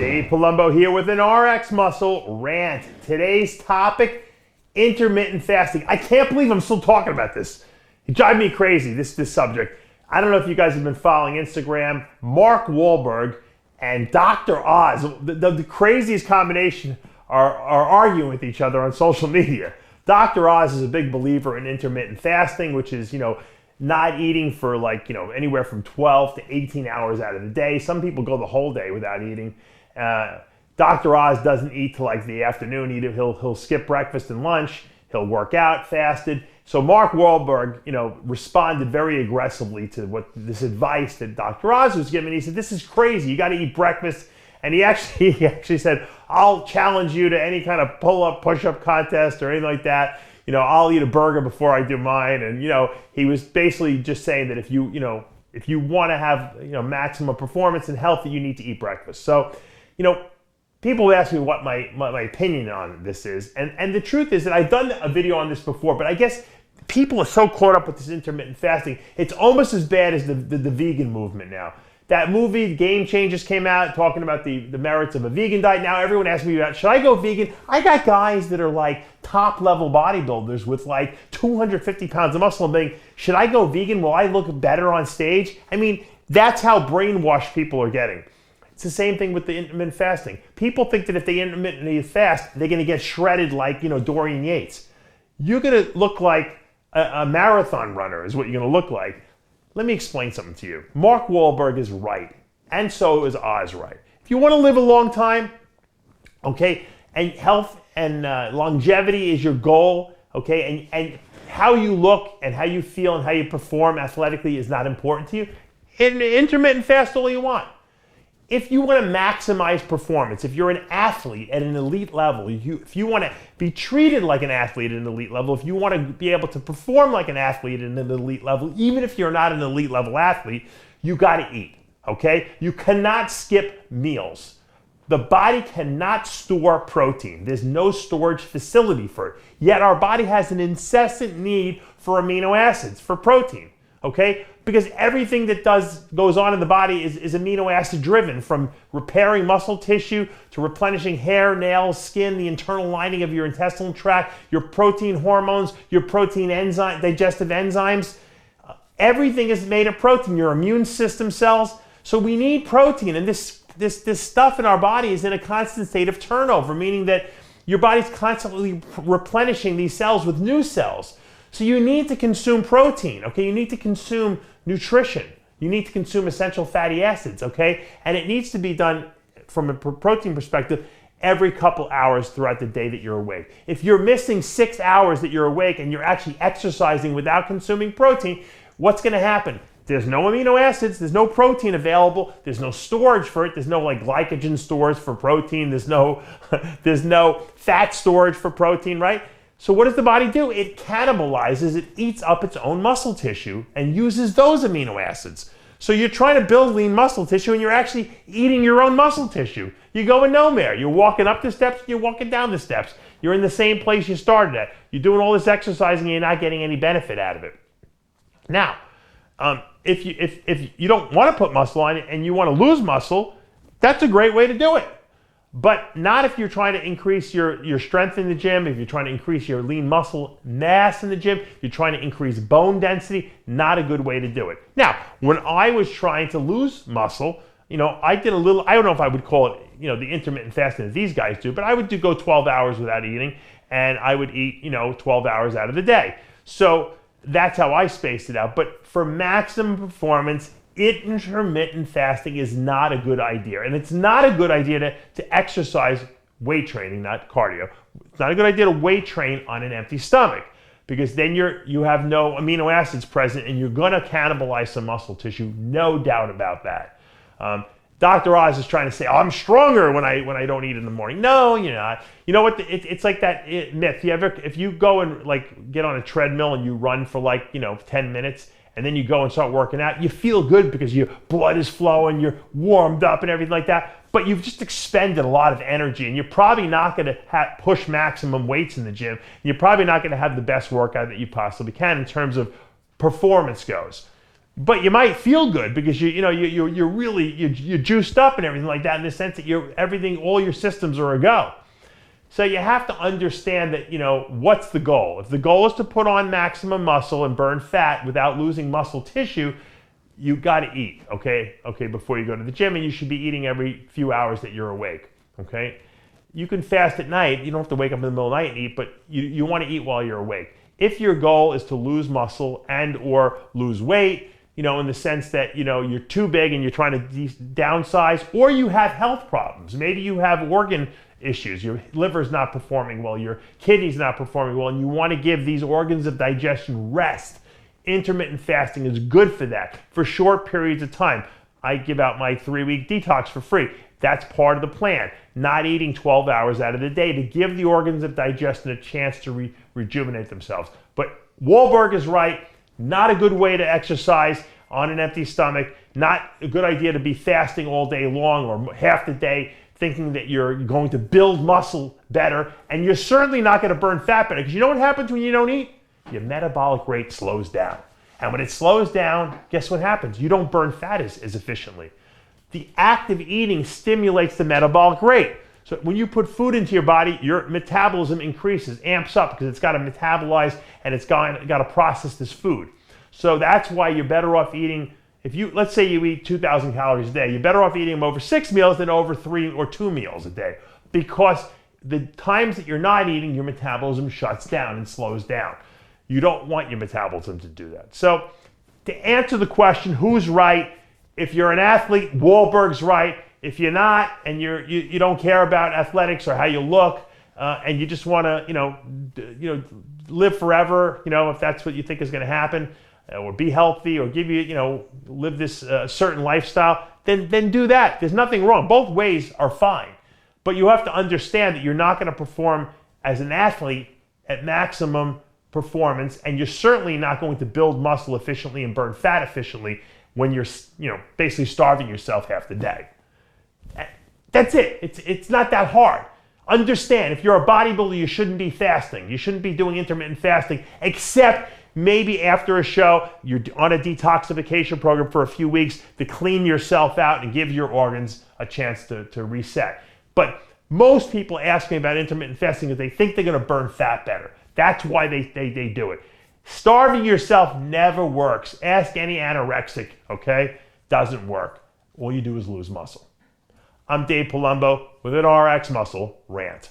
Dave Palumbo here with an RX Muscle rant. Today's topic, intermittent fasting. I can't believe I'm still talking about this. It drives me crazy, this subject. I don't know if you guys have been following Instagram. Mark Wahlberg and Dr. Oz, the craziest combination, are arguing with each other on social media. Dr. Oz is a big believer in intermittent fasting, which is, not eating for anywhere from 12 to 18 hours out of the day. Some people go the whole day without eating. Dr. Oz doesn't eat till the afternoon. He'll skip breakfast and lunch. He'll work out fasted. So Mark Wahlberg, responded very aggressively to this advice that Dr. Oz was giving. He said, "This is crazy. You got to eat breakfast." And he actually said, "I'll challenge you to any kind of pull-up, push-up contest or anything like that. I'll eat a burger before I do mine." And he was basically just saying that if you want to have maximum performance and health, you need to eat breakfast. So, people ask me what my opinion on this is, and the truth is that I've done a video on this before, but I guess people are so caught up with this intermittent fasting, it's almost as bad as the vegan movement now. That movie, Game Changers, came out talking about the merits of a vegan diet. Now everyone asks me about, should I go vegan? I got guys that are top level bodybuilders with 250 pounds of muscle and being, should I go vegan? Will I look better on stage? I mean, that's how brainwashed people are getting. It's the same thing with the intermittent fasting. People think that if they intermittently fast, they're going to get shredded like, Dorian Yates. You're going to look like a marathon runner is what you're going to look like. Let me explain something to you. Mark Wahlberg is right, and so is Oz right. If you want to live a long time, okay, and health and longevity is your goal, okay, and how you look and how you feel and how you perform athletically is not important to you, intermittent fast all you want. If you want to maximize performance, if you're an athlete at an elite level, if you want to be treated like an athlete at an elite level, if you want to be able to perform like an athlete at an elite level, even if you're not an elite level athlete, you got to eat, okay? You cannot skip meals. The body cannot store protein. There's no storage facility for it. Yet our body has an incessant need for amino acids, for protein, okay? Because everything that goes on in the body is amino acid driven, from repairing muscle tissue to replenishing hair, nails, skin, the internal lining of your intestinal tract, your protein hormones, your protein enzyme, digestive enzymes. Everything is made of protein, your immune system cells. So we need protein, and this stuff in our body is in a constant state of turnover, meaning that your body's constantly replenishing these cells with new cells. So you need to consume protein, okay? You need to consume nutrition. You need to consume essential fatty acids, okay? And it needs to be done from a protein perspective every couple hours throughout the day that you're awake. If you're missing 6 hours that you're awake and you're actually exercising without consuming protein, what's gonna happen? There's no amino acids, there's no protein available, there's no storage for it, there's no glycogen stores for protein, there's no fat storage for protein, right? So what does the body do? It cannibalizes, it eats up its own muscle tissue and uses those amino acids. So you're trying to build lean muscle tissue and you're actually eating your own muscle tissue. You're going nowhere. You're walking up the steps and you're walking down the steps. You're in the same place you started at. You're doing all this exercising and you're not getting any benefit out of it. Now, if you don't want to put muscle on it and you want to lose muscle, that's a great way to do it. But not if you're trying to increase your strength in the gym, if you're trying to increase your lean muscle mass in the gym, you're trying to increase bone density, not a good way to do it. Now, when I was trying to lose muscle, I did a little, I don't know if I would call it, the intermittent fasting that these guys do, but I would go 12 hours without eating, and I would eat, 12 hours out of the day. So that's how I spaced it out. But for maximum performance, intermittent fasting is not a good idea. And it's not a good idea to exercise weight training, not cardio. It's not a good idea to weight train on an empty stomach, because then you have no amino acids present and you're gonna cannibalize some muscle tissue, no doubt about that. Dr. Oz is trying to say, I'm stronger when I don't eat in the morning. No, you're not. You know what? It's like that myth. If you go and get on a treadmill and you run for 10 minutes, and then you go and start working out, you feel good because your blood is flowing, you're warmed up and everything like that, but you've just expended a lot of energy, and you're probably not going to push maximum weights in the gym. You're probably not going to have the best workout that you possibly can in terms of performance goes. But you might feel good because you're really you're juiced up and everything like that, in the sense that all your systems are a go. So you have to understand that, what's the goal? If the goal is to put on maximum muscle and burn fat without losing muscle tissue, you got to eat, okay, before you go to the gym, and you should be eating every few hours that you're awake, okay? You can fast at night. You don't have to wake up in the middle of the night and eat, but you want to eat while you're awake. If your goal is to lose muscle and or lose weight, in the sense that, you're too big and you're trying to downsize, or you have health problems. Maybe you have organ issues. Your liver's not performing well, your kidney's not performing well, and you want to give these organs of digestion rest. Intermittent fasting is good for that, for short periods of time. I give out my 3-week detox for free. That's part of the plan. Not eating 12 hours out of the day to give the organs of digestion a chance to rejuvenate themselves. But Wahlberg is right. Not a good way to exercise on an empty stomach. Not a good idea to be fasting all day long or half the day, thinking that you're going to build muscle better. And you're certainly not going to burn fat better, because you know what happens when you don't eat? Your metabolic rate slows down. And when it slows down, guess what happens? You don't burn fat as efficiently. The act of eating stimulates the metabolic rate. So when you put food into your body, your metabolism increases, amps up, because it's got to metabolize and it's got to process this food. So that's why you're better off eating, let's say you eat 2,000 calories a day, you're better off eating them over 6 meals than over 3 or 2 meals a day, because the times that you're not eating, your metabolism shuts down and slows down. You don't want your metabolism to do that. So to answer the question, who's right? If you're an athlete, Wahlberg's right. If you're not, and you don't care about athletics or how you look, and you just want to live forever, if that's what you think is going to happen, or be healthy, or give live this certain lifestyle, then do that. There's nothing wrong. Both ways are fine. But you have to understand that you're not going to perform as an athlete at maximum performance, and you're certainly not going to build muscle efficiently and burn fat efficiently when you're basically starving yourself half the day. That's it. It's not that hard. Understand, if you're a bodybuilder, you shouldn't be fasting. You shouldn't be doing intermittent fasting, except maybe after a show, you're on a detoxification program for a few weeks to clean yourself out and give your organs a chance to reset. But most people ask me about intermittent fasting because they think they're going to burn fat better. That's why they do it. Starving yourself never works. Ask any anorexic, okay? Doesn't work. All you do is lose muscle. I'm Dave Palumbo with an RX Muscle Rant.